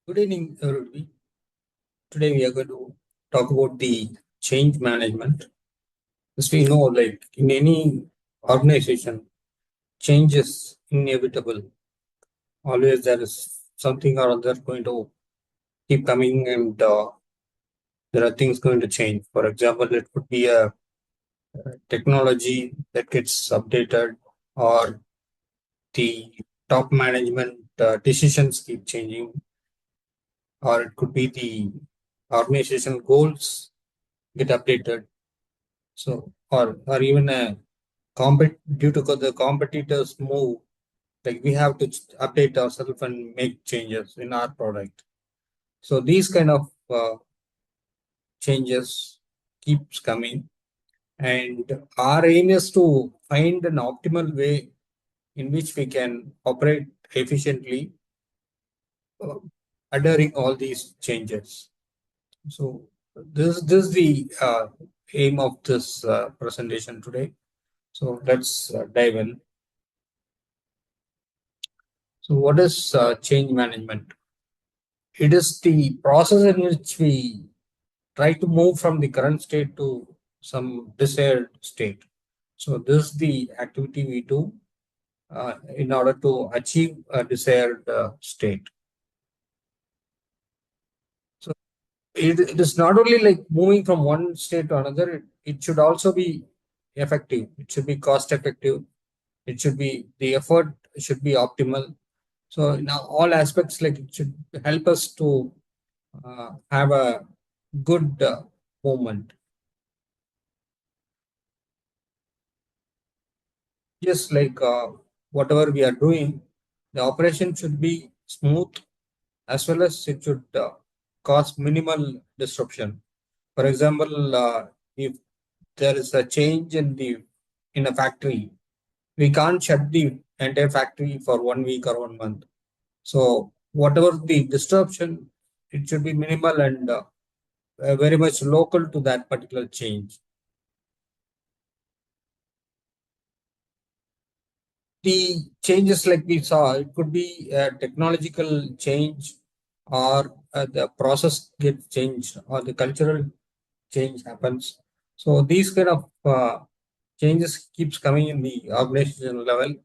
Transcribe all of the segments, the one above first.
Good evening, everybody. Today we are going to talk about the change management. As we know, like in any organization, change is inevitable. Always there is something or other going to keep coming, and there are things going to change. For example, it could be a technology that gets updated, or the top management decisions keep changing, or it could be the organization goals get updated. So, or even a due to the competitors move, like we have to update ourselves and make changes in our product. So these kind of changes keeps coming, and our aim is to find an optimal way in which we can operate efficiently uh, adhering all these changes. So this is the aim of this presentation today. So let's dive in. So, what is change management? It is the process in which we try to move from the current state to some desired state. So, this is the activity we do in order to achieve a desired state. So, it is not only like moving from one state to another, it should also be effective, it should be cost effective, it should be the effort should be optimal. So, now all aspects like it should help us to have a good movement. Just like whatever we are doing, the operation should be smooth as well as it should cause minimal disruption. For example, if there is a change in a factory, we can't shut the entire factory for 1 week or 1 month. So whatever the disruption, it should be minimal and very much local to that particular change. The changes like we saw, it could be a technological change, or the process gets changed, or the cultural change happens. So these kind of changes keeps coming in the organizational level,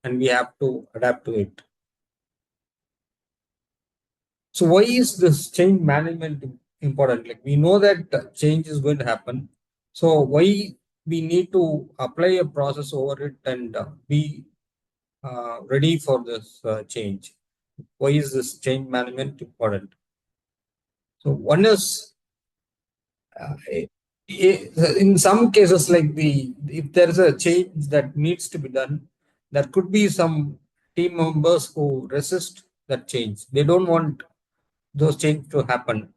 and we have to adapt to it. So why is this change management important? Like we know that change is going to happen. So why we need to apply a process over it and be ready for this change? Why is this change management important? So one is uh, in some cases, like if there is a change that needs to be done, there could be some team members who resist that change. They don't want those change to happen.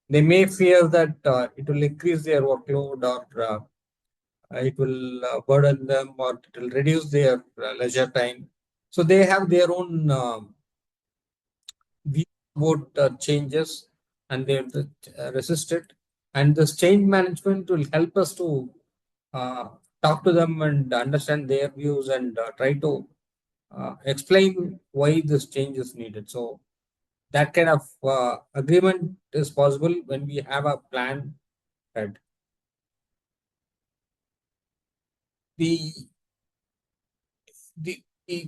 They may fear that it will increase their workload, or it will burden them, or it will reduce their leisure time. So they have their own view about changes, and they resist it. And this change management will help us to uh, talk to them and understand their views, and try to explain why this change is needed. So that kind of agreement is possible when we have a plan ahead. The, the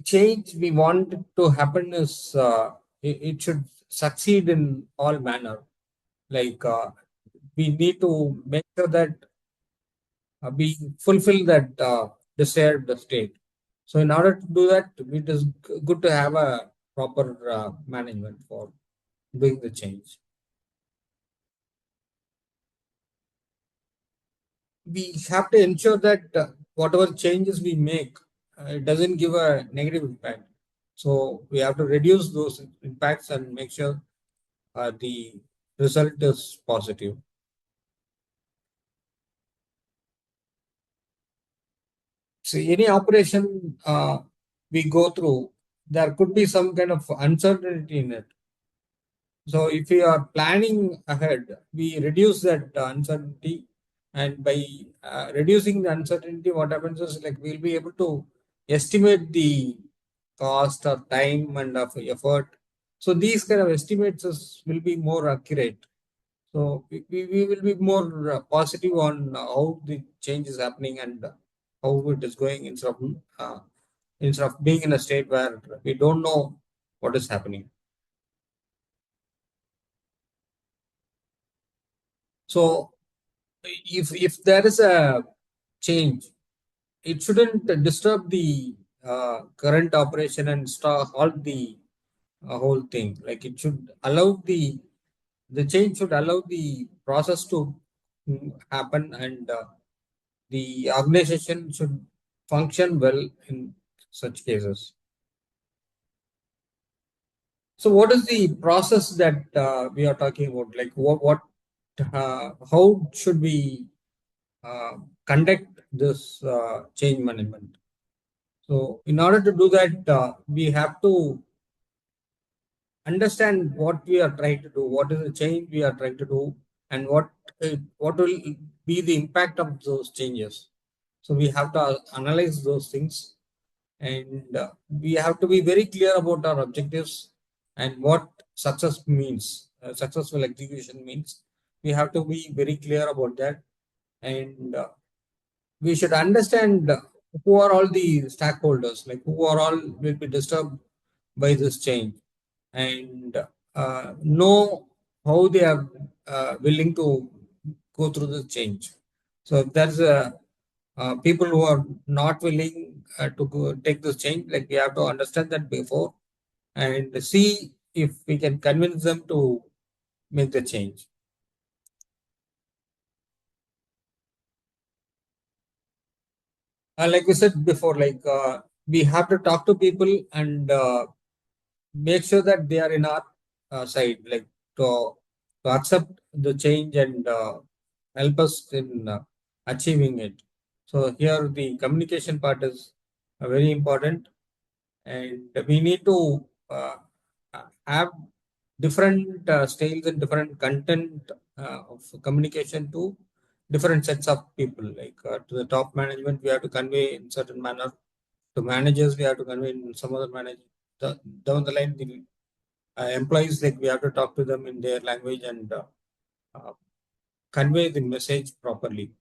change we want to happen is it should succeed in all manner. Like we need to make sure that we fulfill that desired state. So in order to do that, it is good to have a proper management for doing the change. We have to ensure that whatever changes we make, it doesn't give a negative impact. So we have to reduce those impacts and make sure the result is positive. So any operation we go through, there could be some kind of uncertainty in it. So if we are planning ahead, we reduce that uncertainty, and by reducing the uncertainty, what happens is like we'll be able to estimate the cost or time and of effort, So these kind of estimates will be more accurate. So we will be more positive on how the change is happening and how it is going instead of being in a state where we don't know what is happening. So if there is a change, it shouldn't disturb the current operation and halt the whole thing. Like it should allow the change should allow the process to happen, and the organization should function well in such cases. So, what is the process that we are talking about? Like, how should we uh, conduct this change management? So, in order to do that, we have to understand what we are trying to do, what is the change we are trying to do, and what will be the impact of those changes. So, we have to analyze those things, and we have to be very clear about our objectives and what success means, successful execution means. We have to be very clear about that, and we should understand who are all the stakeholders, like who are all will be disturbed by this change, and know how they are willing to go through the change. So if there's a people who are not willing to take this change, like we have to understand that before and see if we can convince them to make the change. Like we said before, like we have to talk to people and make sure that they are in our side, like to accept the change and help us in achieving it. So here the communication part is very important, and we need to have different styles and different content of communication to different sets of people. Like to the top management, we have to convey in certain manner. To managers, we have to convey in some other manner. Down the line, the employees, like we have to talk to them in their language and uh, convey the message properly.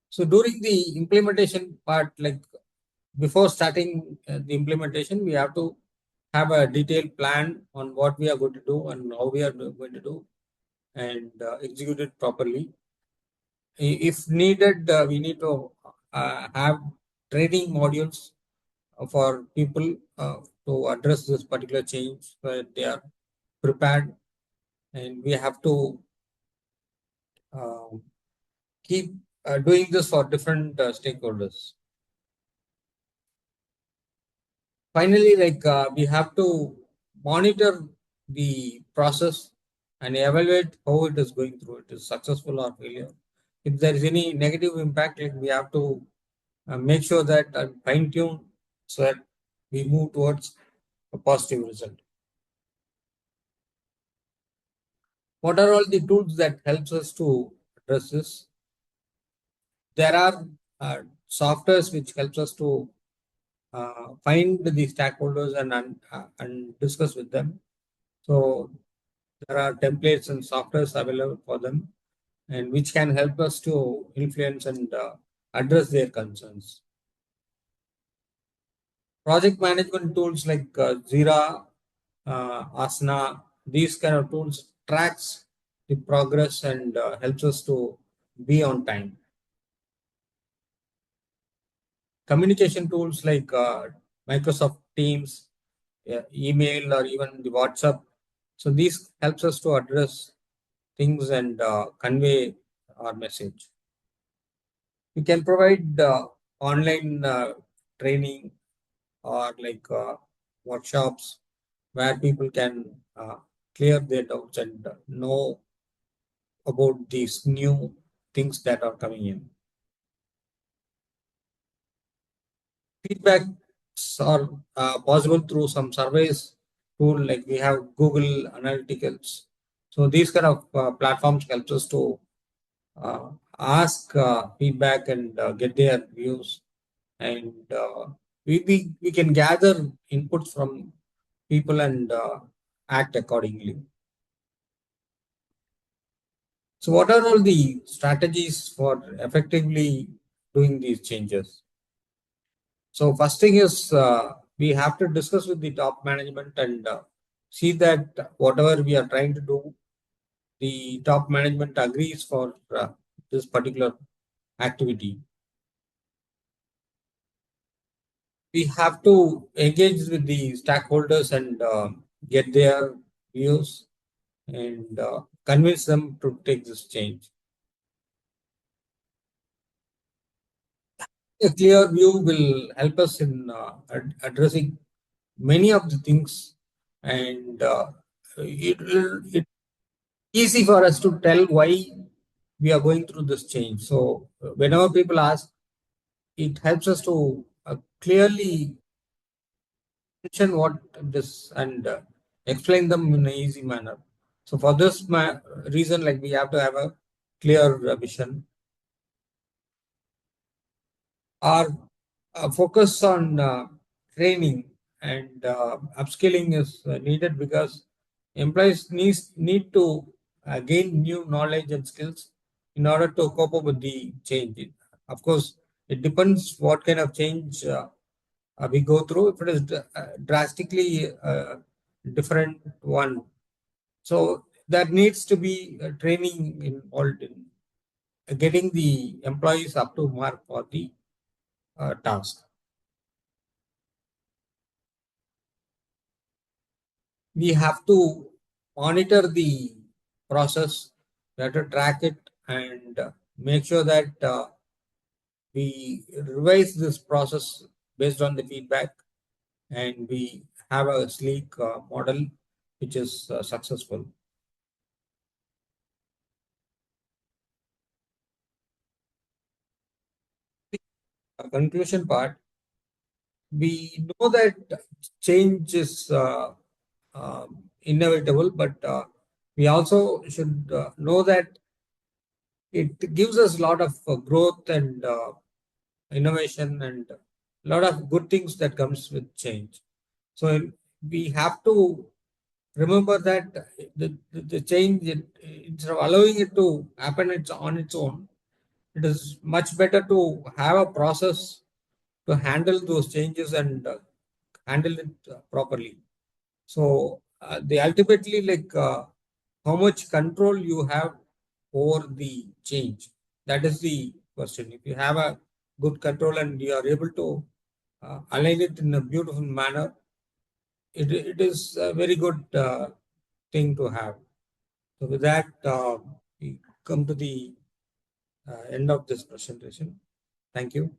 So during the implementation part, like before starting the implementation, we have to have a detailed plan on what we are going to do and how we are going to do, and execute it properly. If needed, we need to have training modules for people to address this particular change so that they are prepared, and we have to uh, keep doing this for different stakeholders. Finally, like we have to monitor the process and evaluate how it is going through. It is successful or failure. If there is any negative impact, like we have to make sure that fine tune so that we move towards a positive result. What are all the tools that helps us to address this? There are uh, softwares which helps us to find the stakeholders and discuss with them. So there are templates and softwares available for them, and which can help us to influence and address their concerns. Project management tools like Jira, Asana, these kind of tools tracks the progress and helps us to be on time. Communication tools like Microsoft Teams, email, or even the WhatsApp. So these helps us to address things and convey our message. We can provide online training or like workshops where people can clear their doubts and know about these new things that are coming in. Feedbacks are possible through some surveys tool, like we have Google Analyticals. So these kind of platforms helps us to uh, ask feedback and get their views, and we can gather inputs from people and act accordingly. So, what are all the strategies for effectively doing these changes? So, first thing is we have to discuss with the top management and see that whatever we are trying to do, the top management agrees for this particular activity. We have to engage with the stakeholders and get their views and convince them to take this change. A clear view will help us in addressing many of the things, and it easy for us to tell why we are going through this change. So whenever people ask, it helps us to clearly mention what this and explain them in an easy manner. So for this reason, like we have to have a clear vision. Our focus on training and upskilling is needed because employees need to gain new knowledge and skills in order to cope up with the change. Of course, it depends what kind of change we go through. If it is drastically different one, so there needs to be training involved in getting the employees up to mark for the task. We have to monitor the process, we have to track it and make sure that we revise this process based on the feedback and we have a sleek model which is successful. Conclusion part, we know that change is inevitable, but we also should know that it gives us a lot of growth and innovation and a lot of good things that comes with change. So we have to remember that the change, instead of allowing it to happen on its own, it is much better to have a process to handle those changes and handle it properly. So they ultimately like how much control you have over the change. That is the question. If you have a good control and you are able to align it in a beautiful manner, it is a very good thing to have. So with that, we come to the end of this presentation. Thank you.